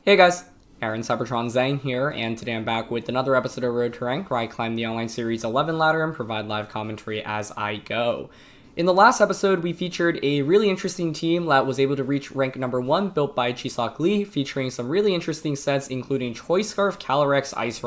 Hey guys, Aaron Cybertron Zhang here, and today I'm back with another episode of Road to Rank where I climb the online series 11 ladder and provide live commentary as I go. In the last episode, we featured a really interesting team that was able to reach rank number 1, built by Chisak Lee, featuring some really interesting sets, including Choice Scarf Calyrex Ice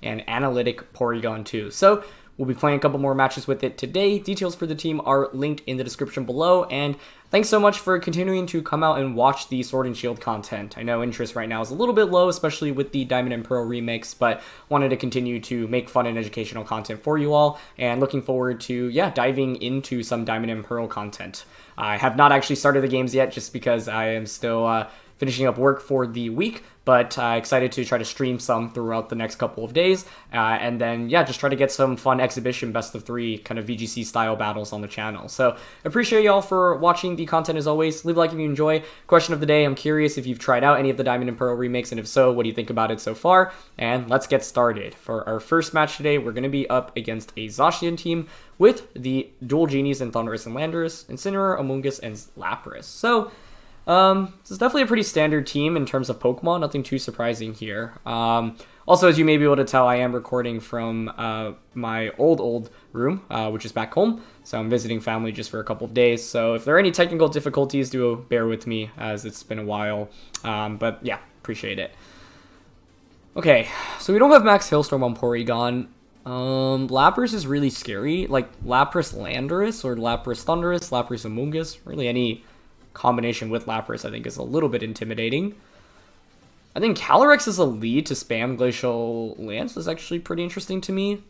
and Analytic Porygon 2. So, we'll be playing a couple more matches with it today. Details for the team are linked in the description below, and thanks so much for continuing to come out and watch the Sword and Shield content. I know interest right now is a little bit low, especially with the Diamond and Pearl remakes, but wanted to continue to make fun and educational content for you all, and looking forward to, diving into some Diamond and Pearl content. I have not actually started the games yet, just because I am still finishing up work for the week, but excited to try to stream some throughout the next couple of days, and then just try to get some fun exhibition best of 3 kind of VGC style battles on the channel. So appreciate y'all for watching the content as always. Leave a like if you enjoy. Question of the day, I'm curious if you've tried out any of the Diamond and Pearl remakes, and if so, what do you think about it so far? And let's get started. For our first match today, we're going to be up against a Zacian team with the dual genies in Thundurus and Landorus, Incineroar, Amoonguss, and Lapras. So this is definitely a pretty standard team in terms of Pokemon, nothing too surprising here. Also, as you may be able to tell, I am recording from my old room, which is back home, so I'm visiting family just for a couple of days, so if there are any technical difficulties, do bear with me, as it's been a while, but yeah, appreciate it. Okay, so we don't have Max Hailstorm on Porygon. Lapras is really scary, like Lapras Landorus, or Lapras Thundurus, Lapras Amoonguss, really any combination with Lapras I think is a little bit intimidating. I think Calyrex as a lead to spam Glacial Lance is actually pretty interesting to me.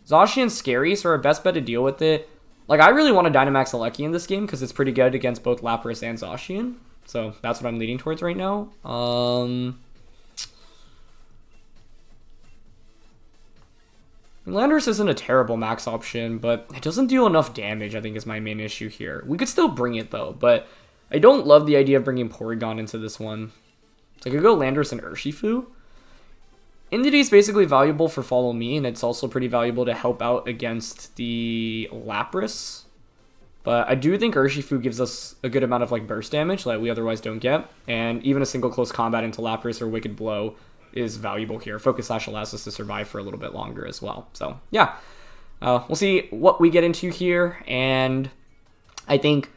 Zacian's scary, so our best bet to deal with it. Like, I really want to Dynamax Alecki in this game because it's pretty good against both Lapras and Zacian. So that's what I'm leaning towards right now. Landorus isn't a terrible max option, but it doesn't deal enough damage, I think, is my main issue here. We could still bring it, though, but I don't love the idea of bringing Porygon into this one. So I could go Landorus and Urshifu. Intimidate is basically valuable for Follow Me, and it's also pretty valuable to help out against the Lapras. But I do think Urshifu gives us a good amount of like burst damage that we otherwise don't get, and even a single close combat into Lapras or Wicked Blow is valuable here. Focus Slash allows us to survive for a little bit longer as well. So yeah, we'll see what we get into here, and I think,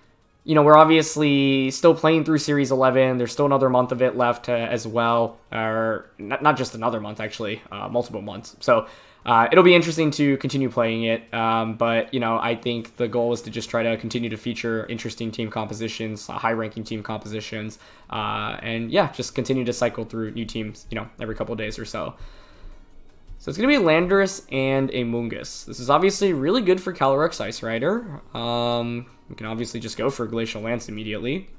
you know, we're obviously still playing through Series 11. There's still another month of it left as well. Or not just another month, actually. Multiple months. So it'll be interesting to continue playing it. But, you know, I think the goal is to just try to continue to feature interesting team compositions, high-ranking team compositions. And, yeah, just continue to cycle through new teams, you know, every couple of days or so. So it's going to be Landorus and Amoonguss. This is obviously really good for Calyrex Ice Rider. We can obviously just go for Glacial Lance immediately.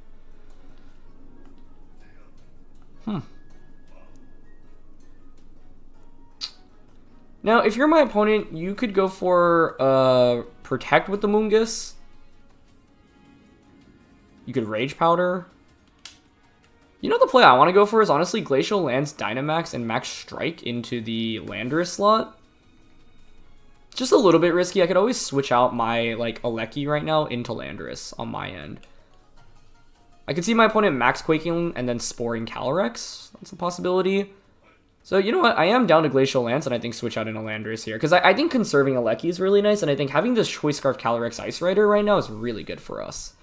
Now, if you're my opponent, you could go for Protect with the Amoonguss. You could Rage Powder. You know, the play I want to go for is honestly Glacial Lance, Dynamax, and Max Strike into the Landorus slot. Just a little bit risky. I could always switch out my like Alecki right now into Landorus on my end. I could see my opponent Max Quaking and then Sporing Calyrex. That's a possibility. So you know what? I am down to Glacial Lance, and I think switch out into Landorus here. Because I think conserving Alecki is really nice, and I think having this Choice Scarf Calyrex Ice Rider right now is really good for us.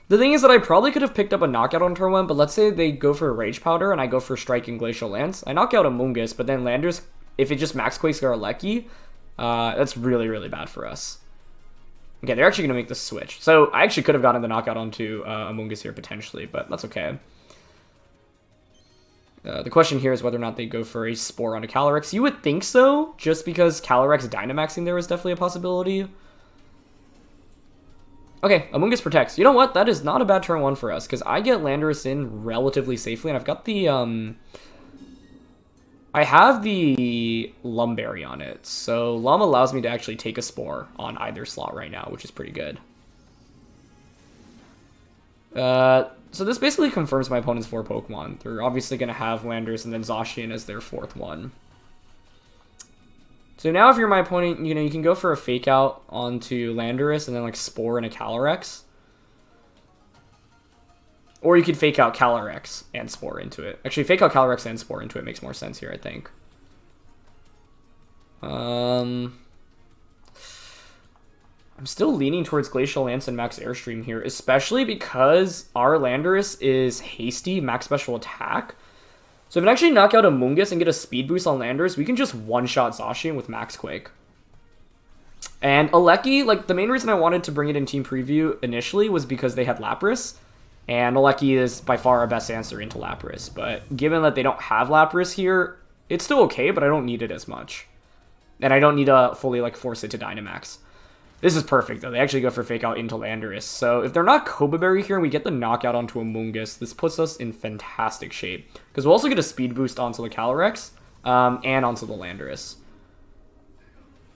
The thing is that I probably could have picked up a knockout on turn 1, but let's say they go for a Rage Powder, and I go for Striking Glacial Lance. I knock out Amoonguss, but then Landorus, if it just Max Quakes or Alecki, that's really, really bad for us. Okay, they're actually going to make the switch. So I actually could have gotten the knockout onto Amoonguss here potentially, but that's okay. The question here is whether or not they go for a Spore onto Calyrex. You would think so, just because Calyrex Dynamaxing there is definitely a possibility. Okay, Amoonguss protects. You know what? That is not a bad turn 1 for us, because I get Landorus in relatively safely, and I've got the, I have the Lumberry on it, so Lum allows me to actually take a Spore on either slot right now, which is pretty good. So this basically confirms my opponent's 4 Pokemon. They're obviously going to have Landorus and then Zacian as their 4th one. So now if you're my opponent, you know, you can go for a Fake Out onto Landorus and then like Spore and a Calyrex. Or you could fake out Calyrex and Spore into it. Actually, fake out Calyrex and Spore into it makes more sense here, I think. I'm still leaning towards Glacial Lance and Max Airstream here, especially because our Landorus is hasty, max special attack. So if it actually knock out Amoonguss and get a speed boost on Landorus, we can just one-shot Zacian with Max Quake. And Alecki, like, the main reason I wanted to bring it in Team Preview initially was because they had Lapras. And Alecki is by far our best answer into Lapras. But given that they don't have Lapras here, it's still okay, but I don't need it as much. And I don't need to fully, like, force it to Dynamax. This is perfect, though. They actually go for Fake Out into Landorus. So if they're not Koba Berry here and we get the knockout onto Amoonguss, this puts us in fantastic shape. Because we'll also get a speed boost onto the Calyrex and onto the Landorus.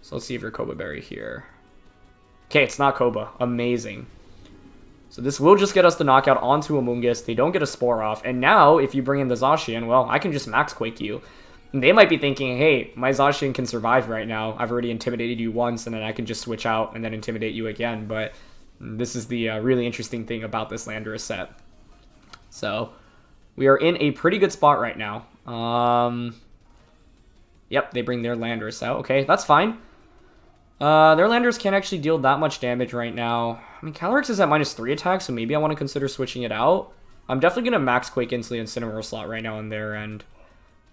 So let's see if you're Koba Berry here. Okay, it's not Koba. Amazing. So this will just get us the knockout onto Amoonguss. They don't get a Spore off. And now, if you bring in the Zacian, well, I can just Max Quake you. And they might be thinking, hey, my Zacian can survive right now. I've already intimidated you once, and then I can just switch out and then intimidate you again. But this is the really interesting thing about this Landorus set. So we are in a pretty good spot right now. Yep, they bring their Landorus out. Okay, that's fine. Their Landorus can't actually deal that much damage right now. I mean, Calyrex is at -3 attack, so maybe I want to consider switching it out. I'm definitely going to Max Quake into the Incineroar slot right now on their end.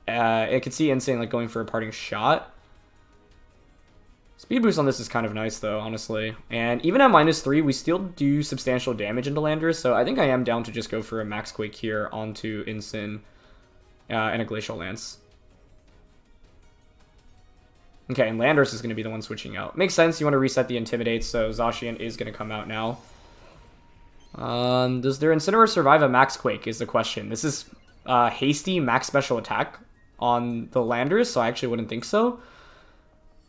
I could see Insane like going for a parting shot. Speed boost on this is kind of nice though, honestly. And even at -3, we still do substantial damage into Landorus, so I think I am down to just go for a Max Quake here onto Incin and a Glacial Lance. Okay, and Landorus is going to be the one switching out. Makes sense, you want to reset the Intimidate, so Zacian is going to come out now. Does their Incineroar survive a Max Quake is the question. This is hasty max special attack on the Landorus, so I actually wouldn't think so.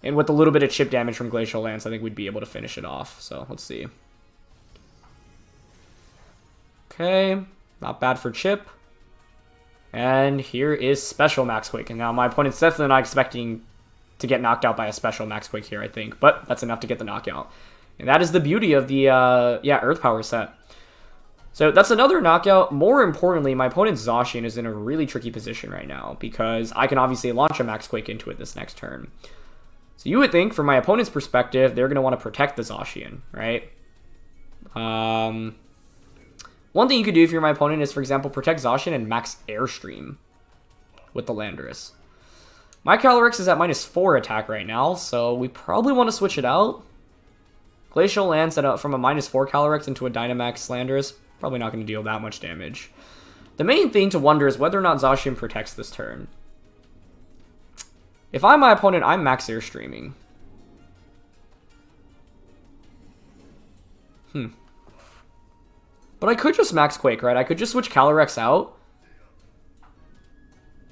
And with a little bit of chip damage from Glacial Lance, I think we'd be able to finish it off. So let's see. Okay, not bad for chip. And here is special Max Quake. And now my opponent's definitely not expecting to get knocked out by a special Max Quake here, I think. But that's enough to get the knockout. And that is the beauty of the Earth Power set. So that's another knockout. More importantly, my opponent's Zacian is in a really tricky position right now because I can obviously launch a Max Quake into it this next turn. So you would think, from my opponent's perspective, they're going to want to protect the Zacian, right? One thing you could do if you're my opponent is, for example, protect Zacian and Max Airstream with the Landorus. My Calyrex is at -4 attack right now, so we probably want to switch it out. Glacial Lance from a -4 Calyrex into a Dynamax Landorus, probably not going to deal that much damage. The main thing to wonder is whether or not Zacian protects this turn. If I'm my opponent, I'm Max Airstreaming. But I could just Max Quake, right? I could just switch Calyrex out.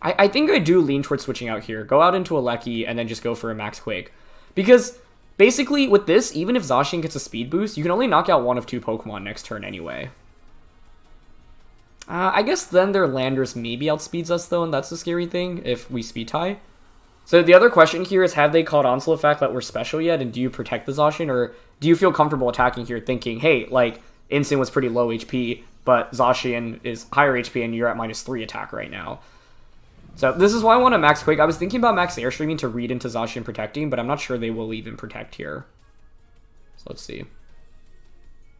I think I do lean towards switching out here. Go out into a Alecki and then just go for a Max Quake. Because basically with this, even if Zacian gets a speed boost, you can only knock out one of 2 Pokemon next turn anyway. I guess then their Landorus maybe outspeeds us though, and that's the scary thing if we speed tie. So the other question here is, have they caught on to the fact that we're special yet, and do you protect the Zacian, or do you feel comfortable attacking here thinking, hey, like, Instant was pretty low HP, but Zacian is higher HP and you're at -3 attack right now. So this is why I want to Max Quake. I was thinking about Max Airstreaming to read into Zacian protecting, but I'm not sure they will even protect here. So let's see.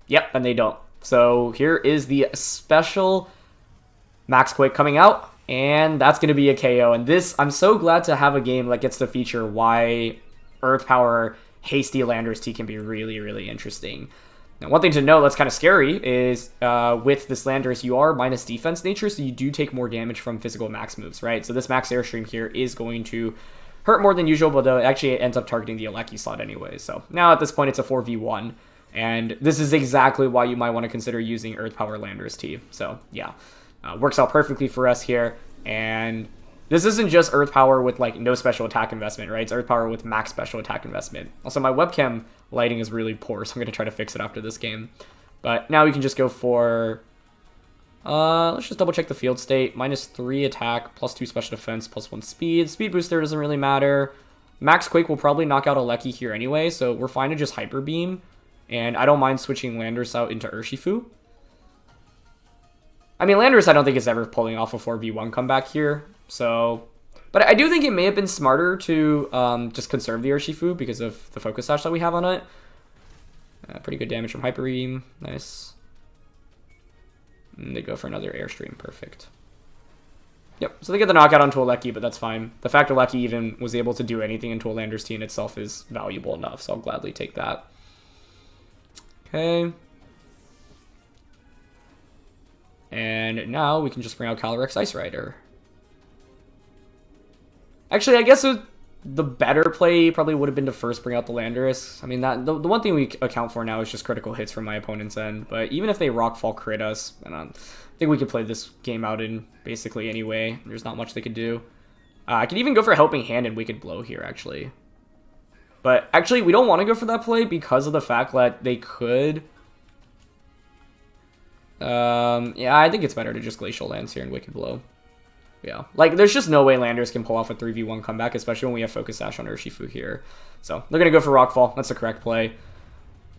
Yep, and they don't. So here is the special Max Quake coming out, and that's going to be a KO. And this, I'm so glad to have a game that gets to feature why Earth Power Hasty Landorus-T can be really, really interesting. Now, one thing to know that's kind of scary is with this Landorus, you are minus defense nature, so you do take more damage from physical max moves, right? So this Max Airstream here is going to hurt more than usual, but actually it ends up targeting the Alecki slot anyway. So now at this point, it's a 4v1, and this is exactly why you might want to consider using Earth Power Landorus-T. So yeah, works out perfectly for us here, and this isn't just Earth Power with like no special attack investment, right? It's Earth Power with max special attack investment. Also, my webcam lighting is really poor, so I'm going to try to fix it after this game. But now we can just go for, let's just double check the field state. -3 attack, +2 special defense, +1 speed. Speed booster doesn't really matter. Max Quake will probably knock out Alecki here anyway, so we're fine to just Hyper Beam. And I don't mind switching Landorus out into Urshifu. I mean, Landorus I don't think is ever pulling off a 4v1 comeback here, so... But I do think it may have been smarter to just conserve the Urshifu because of the Focus Sash that we have on it. Pretty good damage from Hyper Beam. Nice. And they go for another Airstream. Perfect. Yep, so they get the knockout onto Alecki, but that's fine. The fact Alecki even was able to do anything into a Landorus-T in itself is valuable enough, so I'll gladly take that. Okay. And now we can just bring out Calyrex Ice Rider. Actually, I guess the better play probably would have been to first bring out the Landorus. I mean, the one thing we account for now is just critical hits from my opponent's end. But even if they Rockfall crit us, I think we could play this game out in basically any way. There's not much they could do. I could even go for Helping Hand and Wicked Blow here, actually. But actually, we don't want to go for that play because of the fact that they could... yeah, I think it's better to just Glacial Lance here and Wicked Blow. Yeah, like, there's just no way Landorus can pull off a 3v1 comeback, especially when we have Focus Sash on Urshifu here. So, they're going to go for Rockfall. That's the correct play.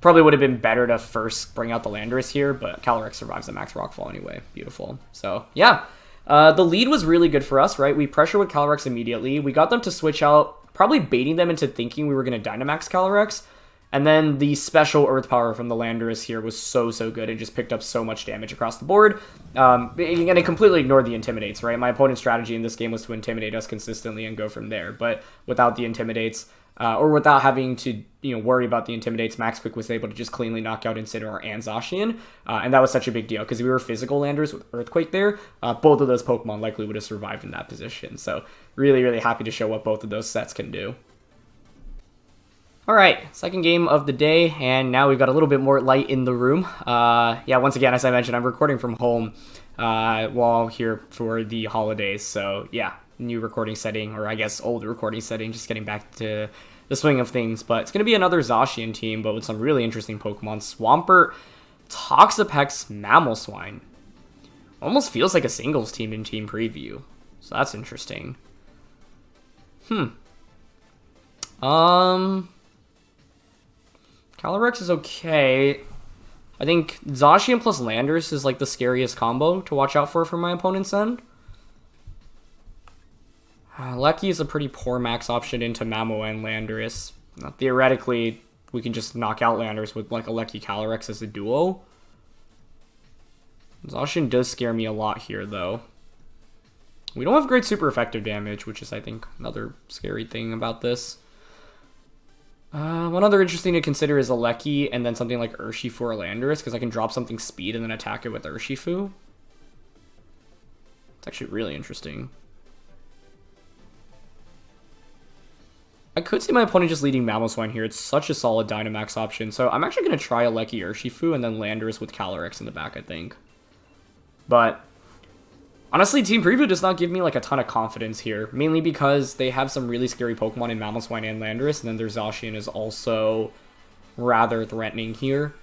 Probably would have been better to first bring out the Landorus here, but Calyrex survives the max Rockfall anyway. Beautiful. So, yeah. The lead was really good for us, right? We pressure with Calyrex immediately. We got them to switch out, probably baiting them into thinking we were going to Dynamax Calyrex. And then the special Earth Power from the Landorus here was so good. It just picked up so much damage across the board. And it completely ignored the Intimidates, right? My opponent's strategy in this game was to Intimidate us consistently and go from there. But without the Intimidates, or without having to worry about the Intimidates, Max Quick was able to just cleanly knock out Incineroar and Zacian. And that was such a big deal because we were physical Landers with Earthquake there. Both of those Pokemon likely would have survived in that position. So really happy to show what both of those sets can do. Alright, second game of the day, and now we've got a little bit more light in the room. Yeah, once again, as I mentioned, I'm recording from home while here for the holidays, so yeah, new recording setting, or I guess old recording setting, just getting back to the swing of things. But it's going to be another Zacian team, but with some really interesting Pokemon. Swampert, Toxapex, Mamoswine. Almost feels like a singles team in Team Preview, so that's interesting. Calyrex is okay. I think Zacian plus Landorus is like the scariest combo to watch out for from my opponent's end. Lecky is a pretty poor max option into Mamo and Landorus. Theoretically, we can just knock out Landorus with like a Lecky Calyrex as a duo. Zacian does scare me a lot here, though. We don't have great super effective damage, which is, I think, another scary thing about this. One other interesting to consider is a Lecky and then something like Urshifu or Landorus, because I can drop something speed and then attack it with Urshifu. It's actually really interesting. I could see my opponent just leading Mamoswine here. It's such a solid Dynamax option. So I'm actually going to try a Lecky Urshifu and then Landorus with Calyrex in the back, I think. But honestly, Team Preview does not give me like a ton of confidence here, mainly because they have some really scary Pokemon in Mamoswine and Landorus, and then their Zacian is also rather threatening here.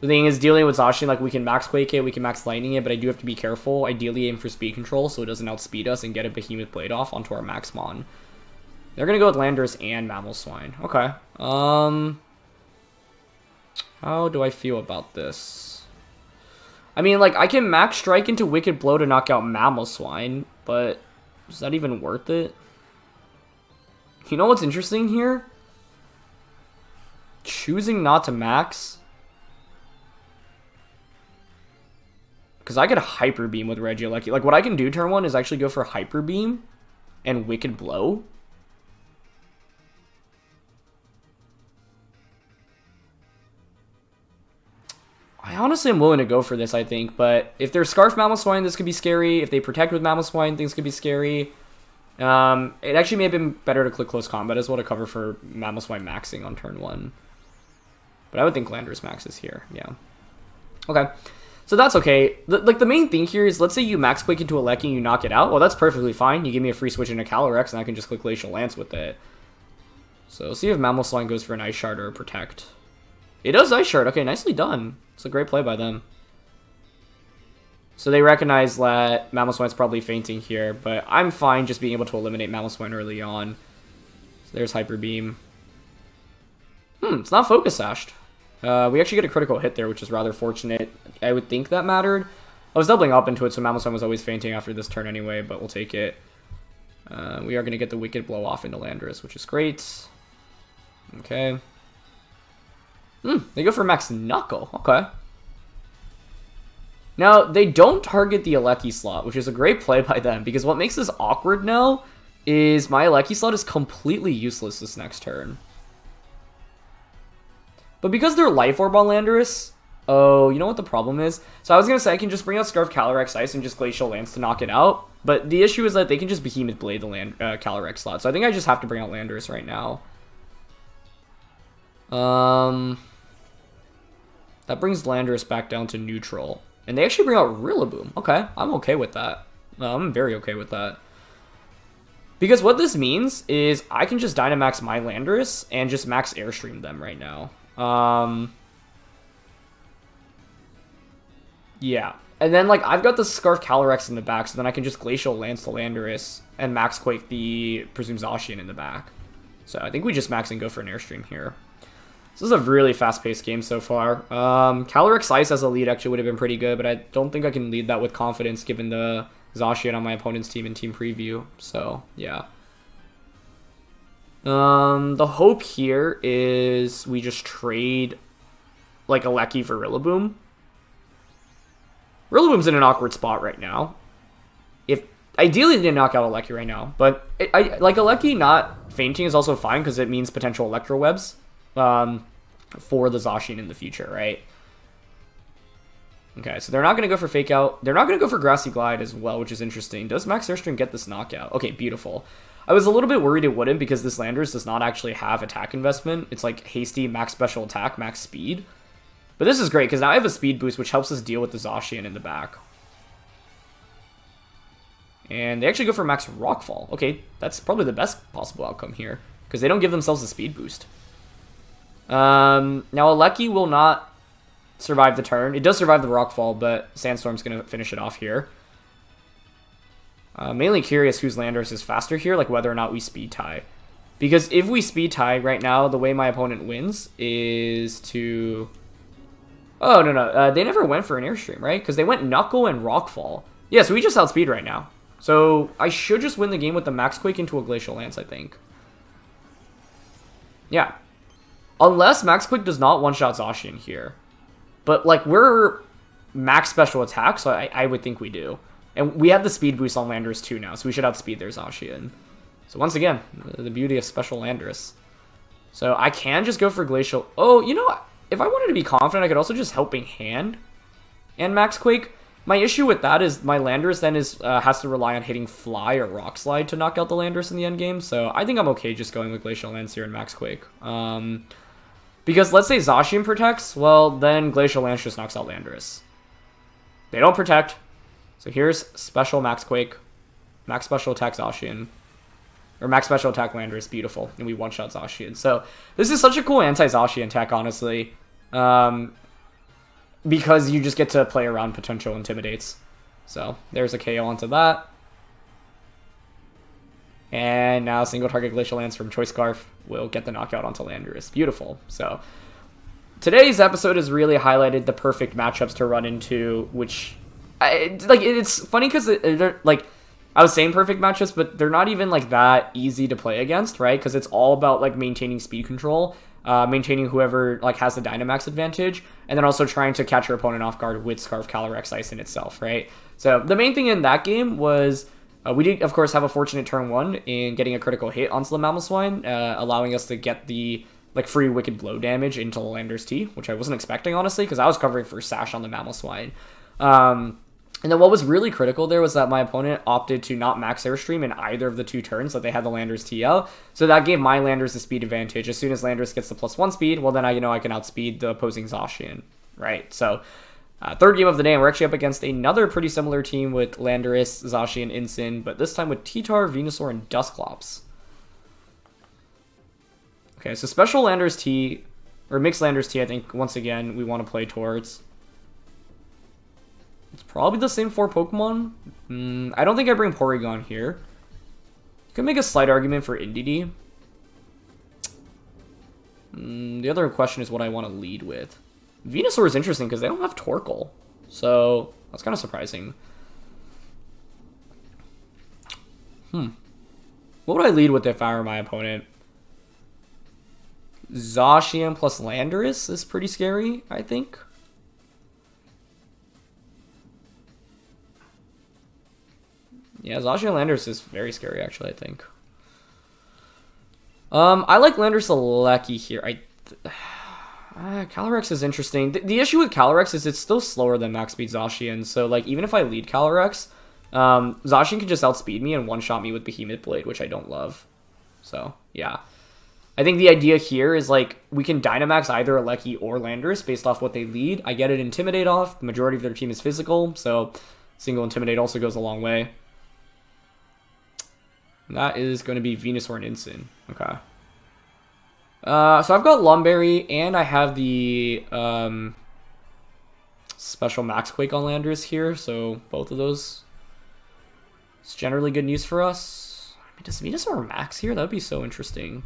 The thing is, dealing with Zacian, like, we can Max Quake it, we can Max Lightning it, but I do have to be careful. Ideally aim for speed control so it doesn't outspeed us and get a Behemoth Blade off onto our Maxmon. They're going to go with Landorus and Mamoswine. Okay. How do I feel about this? I mean, like, I can Max Strike into Wicked Blow to knock out Mamoswine, but is that even worth it? You know what's interesting here? Choosing not to Max. Because I could Hyper Beam with Regieleki. Like, what I can do turn one is actually go for Hyper Beam and Wicked Blow. I honestly am willing to go for this, I think, but if they're Scarf Mamoswine, this could be scary. If they Protect with Mamoswine, things could be scary. It actually may have been better to click Close Combat as well to cover for Mamoswine maxing on turn one. But I would think Landorus maxes here, yeah. Okay, so that's okay. The main thing here is, let's say you Max Quake into a Lecky and you knock it out. Well, that's perfectly fine. You give me a free switch into Calyrex and I can just click Glacial Lance with it. So see if Mamoswine goes for an Ice Shard or a Protect. It does Ice Shard. Okay, nicely done. It's a great play by them. So they recognize that Mamoswine's probably fainting here, but I'm fine just being able to eliminate Mamoswine early on. So there's Hyper Beam. It's not Focus Sashed. We actually get a critical hit there, which is rather fortunate. I would think that mattered. I was doubling up into it, so Mamoswine was always fainting after this turn anyway, but we'll take it. We are going to get the Wicked Blow off into Landorus, which is great. Okay. They go for Max Knuckle. Okay. Now, they don't target the Alecki slot, which is a great play by them, because what makes this awkward now is my Alecki slot is completely useless this next turn. But because they're Life Orb on Landorus, oh, you know what the problem is? So I was going to say I can just bring out Scarf Calyrex Ice and just Glacial Lance to knock it out, but the issue is that they can just Behemoth Blade the Calyrex slot, so I think I just have to bring out Landorus right now. That brings Landorus back down to neutral. And they actually bring out Rillaboom. Okay, I'm okay with that. I'm very okay with that. Because what this means is I can just Dynamax my Landorus and just max Airstream them right now. Yeah. And then, like, I've got the Scarf Calyrex in the back, so then I can just Glacial Lance the Landorus and Max Quake the Presumed Zacian in the back. So I think we just max and go for an Airstream here. This is a really fast-paced game so far. Calyrex Ice as a lead actually would have been pretty good, but I don't think I can lead that with confidence given the Zacian on my opponent's team in Team Preview. So, yeah. The hope here is we just trade, like, Alecki for Rillaboom. Rillaboom's in an awkward spot right now. Ideally, they didn't knock out Alecki right now, but like Alecki not fainting is also fine because it means potential Electro Webs. For the Zacian in the future, right? Okay, so they're not going to go for Fake Out. They're not going to go for Grassy Glide as well, which is interesting. Does Max Airstream get this knockout? Okay, beautiful. I was a little bit worried it wouldn't because this Landorus does not actually have attack investment. It's like Hasty, Max Special Attack, Max Speed. But this is great because now I have a Speed Boost, which helps us deal with the Zacian in the back. And they actually go for Max Rockfall. Okay, that's probably the best possible outcome here because they don't give themselves a Speed Boost. Now Alecki will not survive the turn. It does survive the Rockfall, but Sandstorm's going to finish it off here. Mainly curious whose Landorus is faster here, like whether or not we speed tie. Because if we speed tie right now, the way my opponent wins is to... Oh, no. They never went for an Airstream, right? Because they went Knuckle and Rockfall. Yeah, so we just outspeed right now. So I should just win the game with the Max Quake into a Glacial Lance, I think. Yeah. Unless Max Quake does not one-shot Zacian here. But, like, we're max special attack, so I would think we do. And we have the speed boost on Landorus too now, so we should outspeed their Zacian. So once again, the beauty of special Landorus. So I can just go for Glacial... Oh, you know what? If I wanted to be confident, I could also just Helping Hand and Max Quake. My issue with that is my Landorus then has to rely on hitting Fly or Rock Slide to knock out the Landorus in the endgame, so I think I'm okay just going with Glacial Lance here and Max Quake. Because let's say Zacian protects, well, then Glacial Lance just knocks out Landorus. They don't protect, so here's Special Max Quake, Max Special Attack Zacian, or Max Special Attack Landorus, beautiful, and we one-shot Zacian. So this is such a cool anti-Zacian tech, honestly, because you just get to play around potential Intimidates. So there's a KO onto that. And now single target Glacial Lance from Choice Scarf will get the knockout onto Landorus. Beautiful. So today's episode has really highlighted the perfect matchups to run into, which it's funny because like I was saying perfect matchups, but they're not even like that easy to play against, right? Because it's all about like maintaining speed control, maintaining whoever like has the Dynamax advantage, and then also trying to catch your opponent off guard with Scarf Calyrex Ice in itself, right? So the main thing in that game was we did, of course, have a fortunate turn one in getting a critical hit onto the Mamoswine, allowing us to get the like free Wicked Blow damage into the Landorus-T, which I wasn't expecting, honestly, because I was covering for Sash on the Mamoswine. And then what was really critical there was that my opponent opted to not max Airstream in either of the two turns that they had the Landorus-T out. So that gave my Landorus the speed advantage. As soon as Landorus gets the +1 speed, well then I can outspeed the opposing Zacian, right? So third game of the day, and we're actually up against another pretty similar team with Landorus, Zacian, Incin, but this time with T-Tar, Venusaur, and Dusclops. Okay, so special Landorus-T, or mixed Landorus-T, I think, once again, we want to play towards. It's probably the same 4 Pokemon. I don't think I bring Porygon here. You can make a slight argument for Intimidate. The other question is what I want to lead with. Venusaur is interesting because they don't have Torkoal. So That's kind of surprising. What would I lead with if I were my opponent? Zacian plus Landorus is pretty scary, I think. Yeah, Zacian Landorus is very scary, actually, I think. I like Landorus-T here. Calyrex is interesting. The issue with Calyrex is it's still slower than max speed Zacian, so like even if I lead Calyrex, Zacian can just outspeed me and one-shot me with Behemoth Blade, which I don't love. So, yeah. I think the idea here is, like, we can Dynamax either Alecki or Landorus based off what they lead. I get it Intimidate off. The majority of their team is physical, so single Intimidate also goes a long way. And that is going to be Venusaur and Incin. Okay. So I've got Lumberry, and I have the special Max Quake on Landorus here, so both of those. It's generally good news for us. I mean, does Venusaur Max here? That would be so interesting.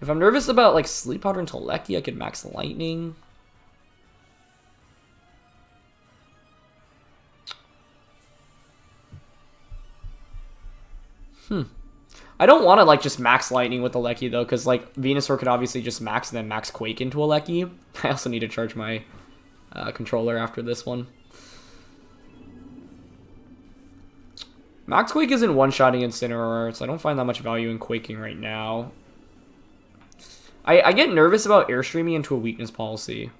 If I'm nervous about, like, Sleep Powder into Alecki, I could Max Lightning. I don't want to, like, just Max Lightning with Alecki, though, because, like, Venusaur could obviously just Max and then Max Quake into Alecki. I also need to charge my controller after this one. Max Quake isn't one-shotting Incineroar, so I don't find that much value in Quaking right now. I get nervous about Airstreaming into a weakness policy.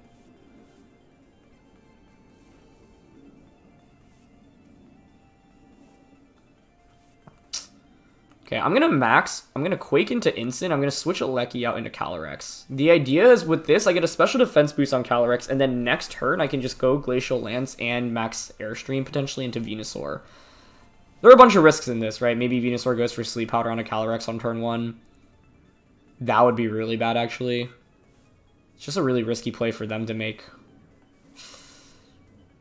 Okay, I'm going to Quake into Incin. I'm going to switch Alecki out into Calyrex. The idea is with this, I get a special defense boost on Calyrex, and then next turn, I can just go Glacial Lance and Max Airstream potentially into Venusaur. There are a bunch of risks in this, right? Maybe Venusaur goes for Sleep Powder on a Calyrex on turn 1. That would be really bad, actually. It's just a really risky play for them to make.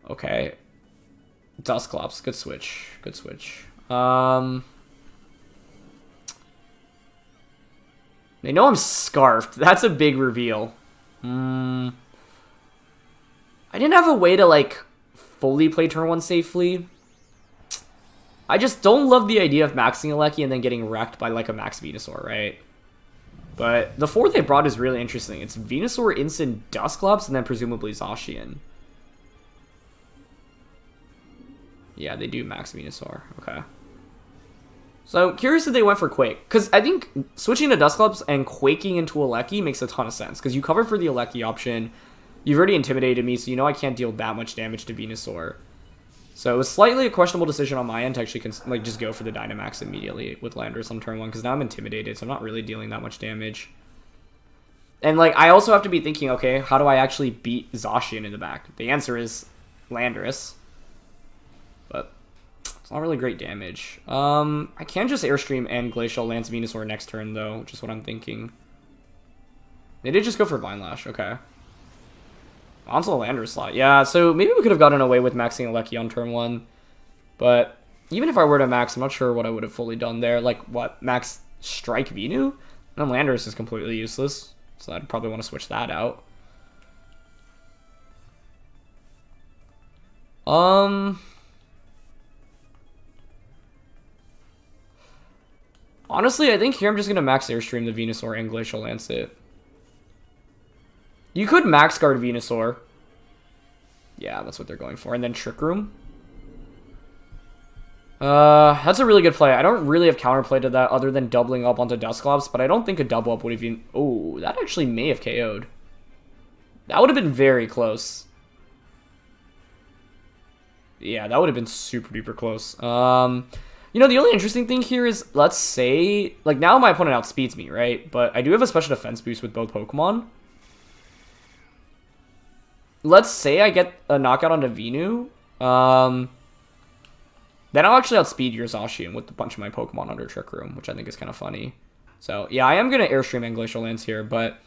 Okay. Dusclops. Good switch. Good switch. They know I'm Scarfed. That's a big reveal. I didn't have a way to, like, fully play turn 1 safely. I just don't love the idea of maxing Alecki and then getting wrecked by, like, a max Venusaur, right? But the 4 they brought is really interesting. It's Venusaur, Incin, Dusclops, and then presumably Zacian. Yeah, they do max Venusaur. Okay. So, curious if they went for Quake. Because I think switching to Dusclops and Quaking into Alecki makes a ton of sense. Because you cover for the Alecki option. You've already intimidated me, so you know I can't deal that much damage to Venusaur. So it was slightly a questionable decision on my end to actually like just go for the Dynamax immediately with Landorus on turn 1, because now I'm intimidated, so I'm not really dealing that much damage. And like I also have to be thinking, okay, how do I actually beat Zacian in the back? The answer is Landorus, but it's not really great damage. I can just Airstream and Glacial Lance Venusaur next turn though, which is what I'm thinking. They did just go for Vine Lash, okay. Onto the Landorus slot. Yeah, so maybe we could have gotten away with maxing Alecki on turn 1. But even if I were to max, I'm not sure what I would have fully done there. Like, what? Max Strike Venu? And then Landorus is completely useless. So I'd probably want to switch that out. Honestly, I think here I'm just going to max Airstream the Venusaur and Glacial Lance it. You could max guard Venusaur. Yeah, that's what they're going for. And then Trick Room. That's a really good play. I don't really have counterplay to that other than doubling up onto Dusclops, but I don't think a double up would have been... Oh, that actually may have KO'd. That would have been very close. Yeah, that would have been super duper close. You know, the only interesting thing here is, let's say... Like, now my opponent outspeeds me, right? But I do have a special defense boost with both Pokemon. Let's say I get a knockout onto Venu. Then I'll actually outspeed your Zacian with a bunch of my Pokemon under Trick Room, which I think is kind of funny. So, yeah, I am going to Airstream and Glacial Lance here, but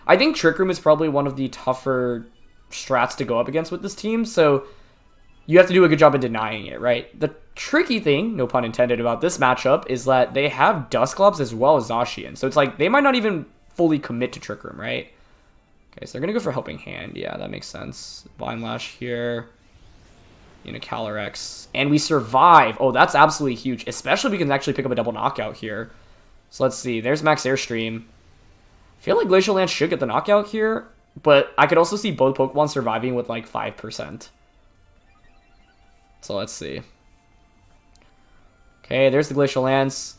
I think Trick Room is probably one of the tougher strats to go up against with this team, so you have to do a good job of denying it, right? The tricky thing, no pun intended, about this matchup is that they have Dusclops as well as Zacian, so it's like they might not even fully commit to Trick Room, right? Okay, so they're gonna go for Helping Hand. Yeah, that makes sense. Vine Lash here. Calyrex. And we survive. Oh, that's absolutely huge. Especially if we can actually pick up a double knockout here. So let's see. There's Max Airstream. I feel like Glacial Lance should get the knockout here. But I could also see both Pokemon surviving with like 5%. So let's see. Okay, there's the Glacial Lance.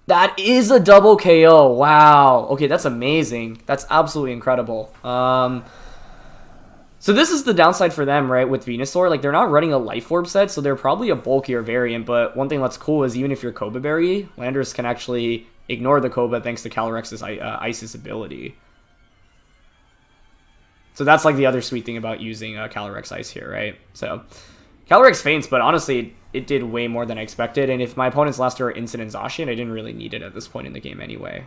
That is a double KO. Wow. Okay, that's amazing. That's absolutely incredible. So this is the downside for them, right, with Venusaur. Like, they're not running a Life Orb set, so they're probably a bulkier variant. But one thing that's cool is even if you're Koba Berry, Landorus can actually ignore the Koba thanks to Calyrex's Ice's ability. So that's like the other sweet thing about using Calyrex Ice here, right? So Calyrex faints, but honestly, it did way more than I expected. And if my opponent's last two are Incin and Zacian, I didn't really need it at this point in the game anyway.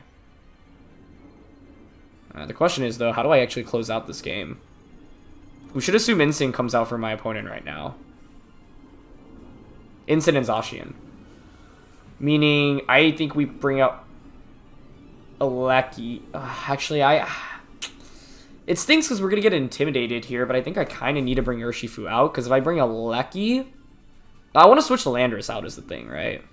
The question is, though, how do I actually close out this game? We should assume Incin comes out for my opponent right now. Incin and Zacian. Meaning, I think we bring out Alecki. Actually, it stinks because we're going to get intimidated here, but I think I kind of need to bring Urshifu out, because if I bring Alecki... I want to switch the Landorus out is the thing, right?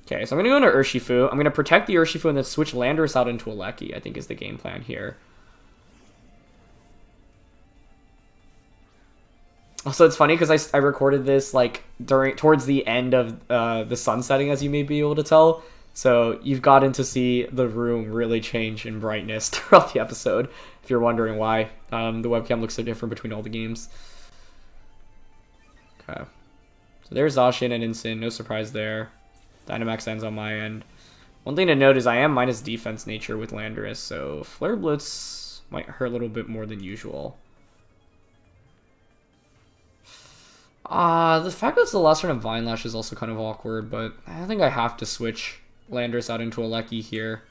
Okay, so I'm going to go into Urshifu. I'm going to protect the Urshifu and then switch Landorus out into Alecki, I think is the game plan here. Also, it's funny because I recorded this like towards the end of the sun setting, as you may be able to tell. So you've gotten to see the room really change in brightness throughout the episode, if you're wondering why the webcam looks so different between all the games. Okay. So there's Zacian and Incin, no surprise there. Dynamax ends on my end. One thing to note is I am minus defense nature with Landorus, so Flare Blitz might hurt a little bit more than usual. The fact that it's the last turn of Vine Lash is also kind of awkward, but I think I have to switch Landorus out into Alecki here.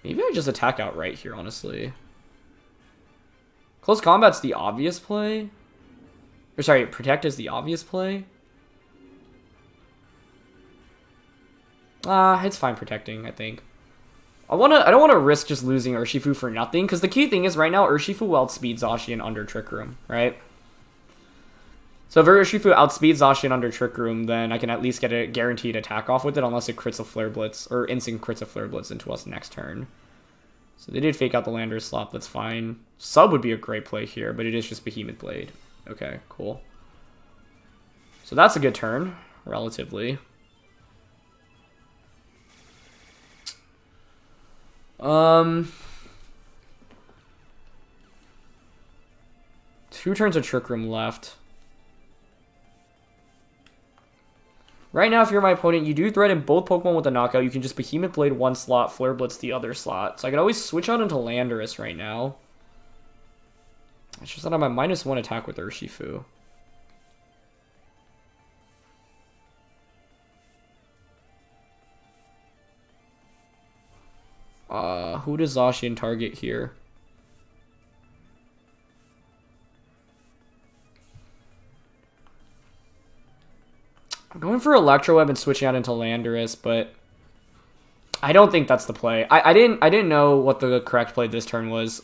Maybe I just attack outright here, honestly. Close Combat's the obvious play. Or sorry, Protect is the obvious play. It's fine protecting, I think. I don't want to risk just losing Urshifu for nothing, because the key thing is right now Urshifu will outspeed Zacian under Trick Room, right? So if Urshifu outspeeds Zacian under Trick Room, then I can at least get a guaranteed attack off with it, unless it crits a Flare Blitz, or Instinct crits a Flare Blitz into us next turn. So they did fake out the Landorus slot, that's fine. Sub would be a great play here, but it is just Behemoth Blade. Okay, cool. So that's a good turn, relatively. Two turns of Trick Room left. Right now, if you're my opponent, you do threaten both Pokemon with a knockout. You can just Behemoth Blade one slot, Flare Blitz the other slot. So I can always switch out into Landorus right now. It's just that I'm a -1 attack with Urshifu. Who does Zacian target here? I'm going for Electro Web and switching out into Landorus, but I don't think that's the play. I didn't know what the correct play this turn was.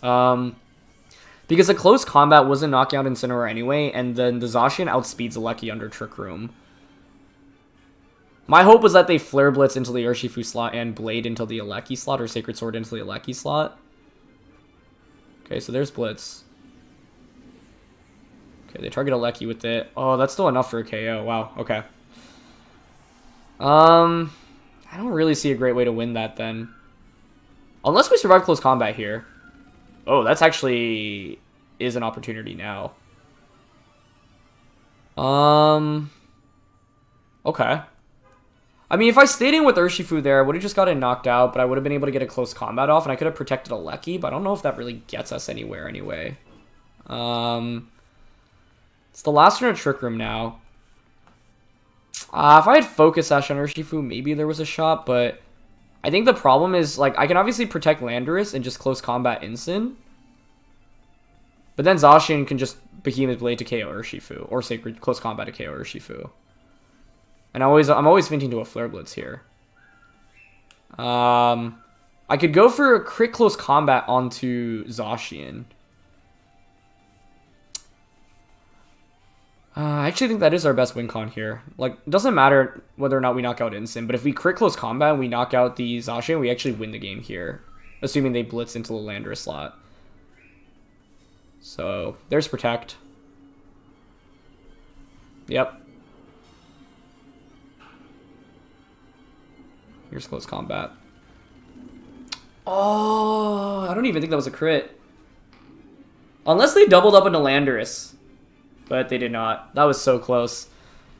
Because a close combat wasn't knocking out Incineroar anyway, and then the Zacian outspeeds Alecki under Trick Room. My hope was that they Flare Blitz into the Urshifu slot and Blade into the Alecki slot, or Sacred Sword into the Alecki slot. Okay, so there's Blitz. Okay, they target Alecki with it. Oh, that's still enough for a KO. Wow, okay. I don't really see a great way to win that then. Unless we survive close combat here. Oh, that's actually is an opportunity now. Okay. I mean, if I stayed in with Urshifu there, I would have just gotten knocked out, but I would have been able to get a close combat off, and I could have protected Alecki, but I don't know if that really gets us anywhere anyway. It's the last turn of Trick Room now. If I had Focus Sash on Urshifu, maybe there was a shot, but I think the problem is, like, I can obviously protect Landorus and just close combat Incin. But then Zacian can just Behemoth Blade to KO Urshifu, or Sacred Close Combat to KO Urshifu. And I'm always thinking to a Flare Blitz here. I could go for a crit Close Combat onto Zacian. I actually think that is our best win con here. Like, it doesn't matter whether or not we knock out Incin, but if we crit Close Combat and we knock out the Zacian, we actually win the game here. Assuming they blitz into the Landorus slot. So, there's Protect. Yep. Here's Close Combat. Oh, I don't even think that was a crit. Unless they doubled up into Landorus. But they did not. That was so close.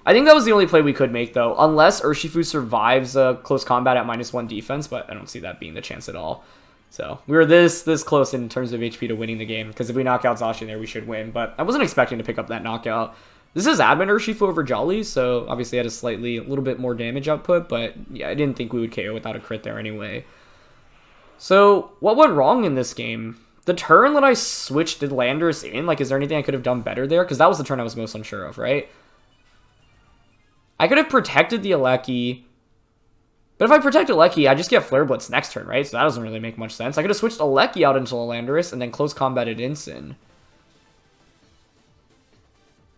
I think that was the only play we could make, though. Unless Urshifu survives a Close Combat at -1 defense, but I don't see that being the chance at all. So, we were this close in terms of HP to winning the game, because if we knock out Zacian there, we should win. But I wasn't expecting to pick up that knockout. This is Admin Urshifu over Jolly, so obviously had a little bit more damage output, but yeah, I didn't think we would KO without a crit there anyway. So, what went wrong in this game? The turn that I switched the Landorus in, like, is there anything I could have done better there? Because that was the turn I was most unsure of, right? I could have protected the Alecki. But if I protect Alecki, I just get Flare Blitz next turn, right? So that doesn't really make much sense. I could have switched Alecki out into the Landorus and then Close Combated Incin.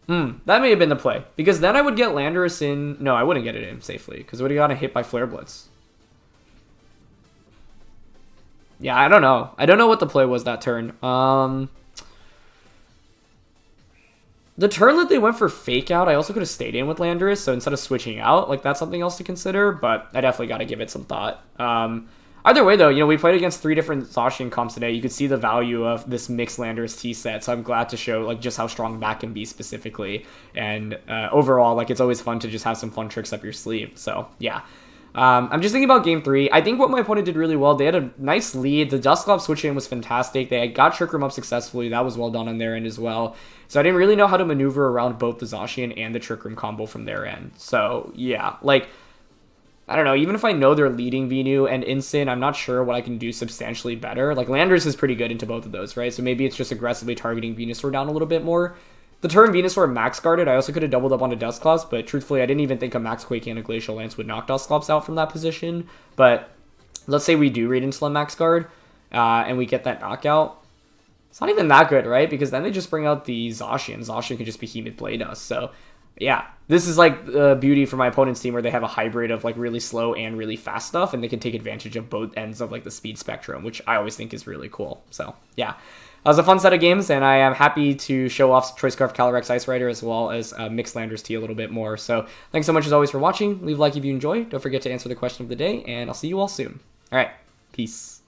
That may have been the play. Because then I would get Landorus in... No, I wouldn't get it in safely. Because it would have gotten hit by Flare Blitz. Yeah, I don't know. I don't know what the play was that turn. The turn that they went for Fake Out, I also could have stayed in with Landorus, so instead of switching out, like, that's something else to consider, but I definitely got to give it some thought. Either way, though, you know, we played against 3 different Zacian comps today. You could see the value of this mixed Landorus-T set, so I'm glad to show, like, just how strong that can be specifically. And overall, like, it's always fun to just have some fun tricks up your sleeve, so, yeah. I'm just thinking about game 3. I think what my opponent did really well, they had a nice lead. The Dusclops switch in was fantastic. They got Trick Room up successfully. That was well done on their end as well. So I didn't really know how to maneuver around both the Zacian and the Trick Room combo from their end. So yeah, like, I don't know, even if I know they're leading Venu and Incin, I'm not sure what I can do substantially better. Like, Landorus is pretty good into both of those, right? So maybe it's just aggressively targeting Venusaur down a little bit more. The turn Venusaur max guarded, I also could have doubled up onto Dusclops, but truthfully, I didn't even think a Max Quake and a Glacial Lance would knock Dusclops out from that position. But let's say we do read into the max guard, and we get that knockout. It's not even that good, right? Because then they just bring out the Zacian. Zacian can just Behemoth Blade us. So, yeah, this is like the beauty for my opponent's team where they have a hybrid of like really slow and really fast stuff, and they can take advantage of both ends of like the speed spectrum, which I always think is really cool. So, yeah. That was a fun set of games, and I am happy to show off Choice Scarf Calyrex Ice Rider as well as mixed Landorus-T a little bit more. So thanks so much as always for watching. Leave a like if you enjoyed. Don't forget to answer the question of the day, and I'll see you all soon. All right, peace.